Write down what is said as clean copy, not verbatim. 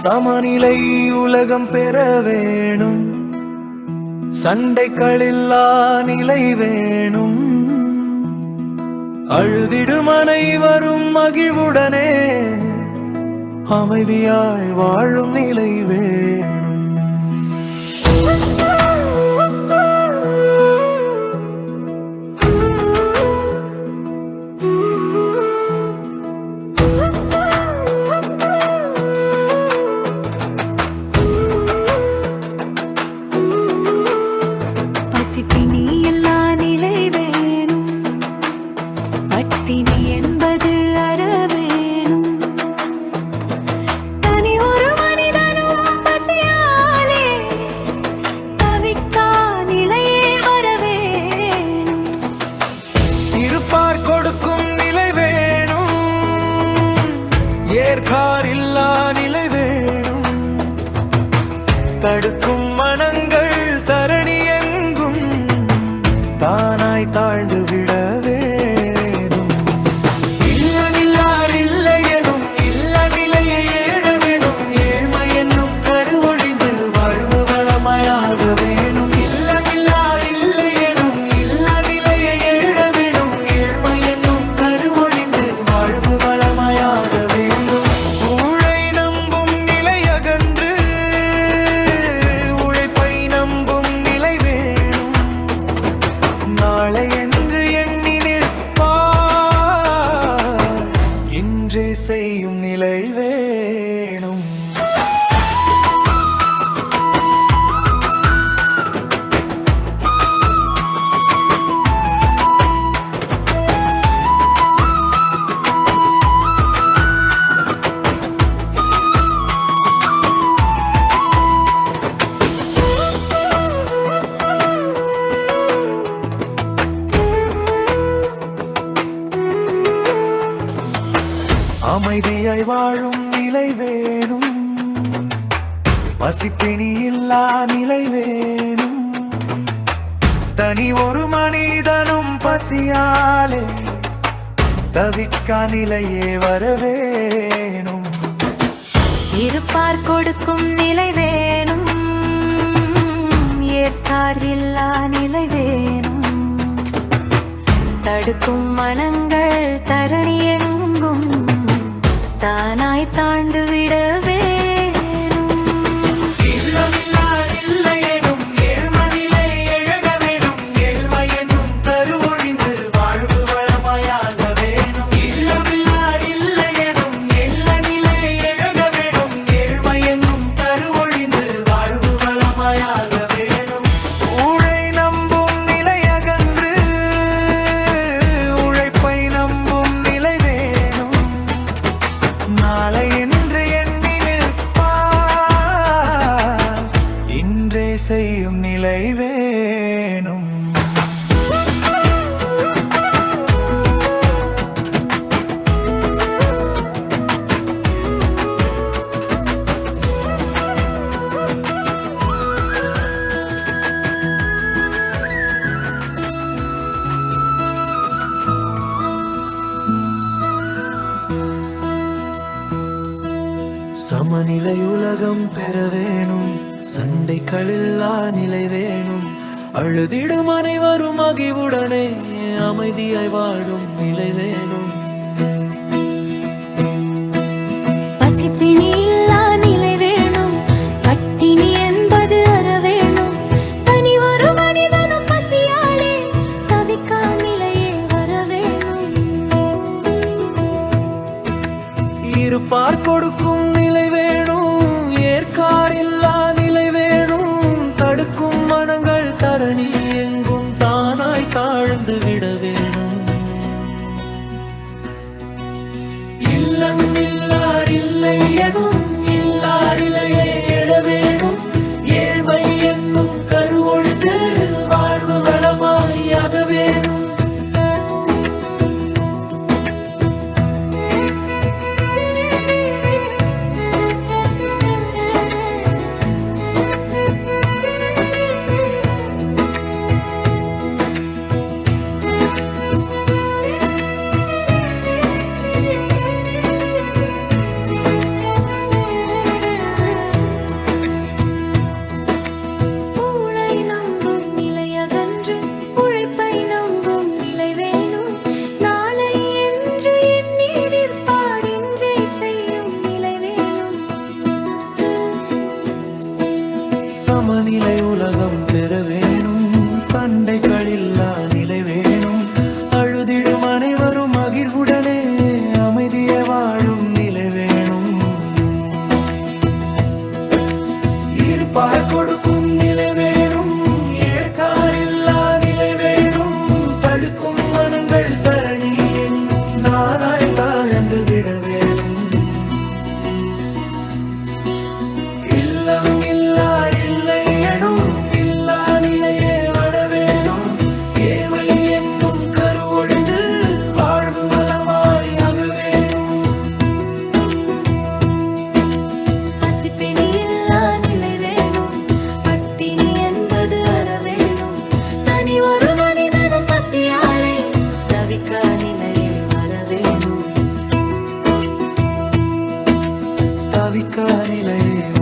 சமநிலை உலகம் பெற வேணும், சண்டைகளில்லா நிலை வேணும். அழுதிடும் அனைவரும் மகிழ்வுடனே அமைதியாய் வாழும் நிலை வேணும். பசிப்பினி எல்லா நிலை வேணும், பட்டினி என்பது அற வேணும். தனி ஒரு மனிதனும் பசியாலே தவிக்கா நிலையே வர வேணும். இருப்பார் கொடுக்கும் நிலை வேணும், ஏற்கார் இல்லா நிலை வேணும். தடுக்கும் மனங்கள் தரணி எங்கும் தானாய் தாழ்ந்து விட வேணும். இல்லமில்லார் இல்லை எனும் இல்ல நிலையை ஏழ வேணும். ஏழ்மை என்னும் கருவொழிந்து வாழ்வு வளமையாக வேணும். இல்லமில்லார் இல்லை எனும் இல்ல நிலையை ஏழ வேணும். ஏழ்மை என்னும் கருவொழிந்து வாழ்வு வளமையாக வேணும். ஊழை நம்பும் நிலை அகன்று உழைப்பை நம்பும் நிலை வேணும். நாளை என்று எண்ணி நிற்பார், இன்றே செய்யும் நிலை வேணும். அமைதியாய் வாழும் நிலை வேணும், பசிப்பினி இல்லா நிலை வேணும். தனி ஒரு மனிதனும் பசியாலே தவிக்கா நிலையே வர வேணும். இருப்பார் கொடுக்கும் நிலை வேணும், ஏற்கார் இல்லா நிலை வேணும். தடுக்கும் மனங்கள் தரணி எங்கும் தானாய் தாண்டு விட வேணும். இல்லமில்லார் இல்லை எனும் ஏழ்மை நிலை எழக வேணும். ஏழ்மை என்னும் கருவொழிந்து வாழ்வு வளமையாக வேணும். இல்லமில்லார் இல்லை எனும் எல்ல நிலை எழக வேணும். ஏழ்மை என்னும் கருவொழிந்து வாழ்வு வளமையாக வேணும். ஊழை நம்பும் நிலை அகன்று உழைப்பை நம்பும் நிலை வேணும். நாளை என்று எண்ணி நிற்பார், இன்றே செய்யும் நிலை வேணும். சமநிலை உலகம் பெற வேணும், சண்டைகளில்லா நிலை வேணும். அழுதிடும் அனைவரும் மகிழ்வுடனே அமைதியாய் வாழும் நிலை வேணும். பசிப்பினி இல்லா நிலை வேணும், பட்டினி என்பது அற வேணும். தனி ஒரு மனிதனும் பசியாலே தவிக்கா நிலையே வர வேணும். இருப்பார் கொடுக்கும் நிலை வேணும், ஏற்கார் இல்லா நிலை வேணும். தடுக்கும் மனங்கள் தரணி எங்கும் தானாய் தாழ்ந்து விட வேணும். இல்லம் இல்லார் இல்லை எனும் இல்லார் நிலையை எழ வேணும். ஏழ்மை என்னும் கருவொழிந்து வாழ்வு வளமாயாக வேணும். தவிக்கா நிலையே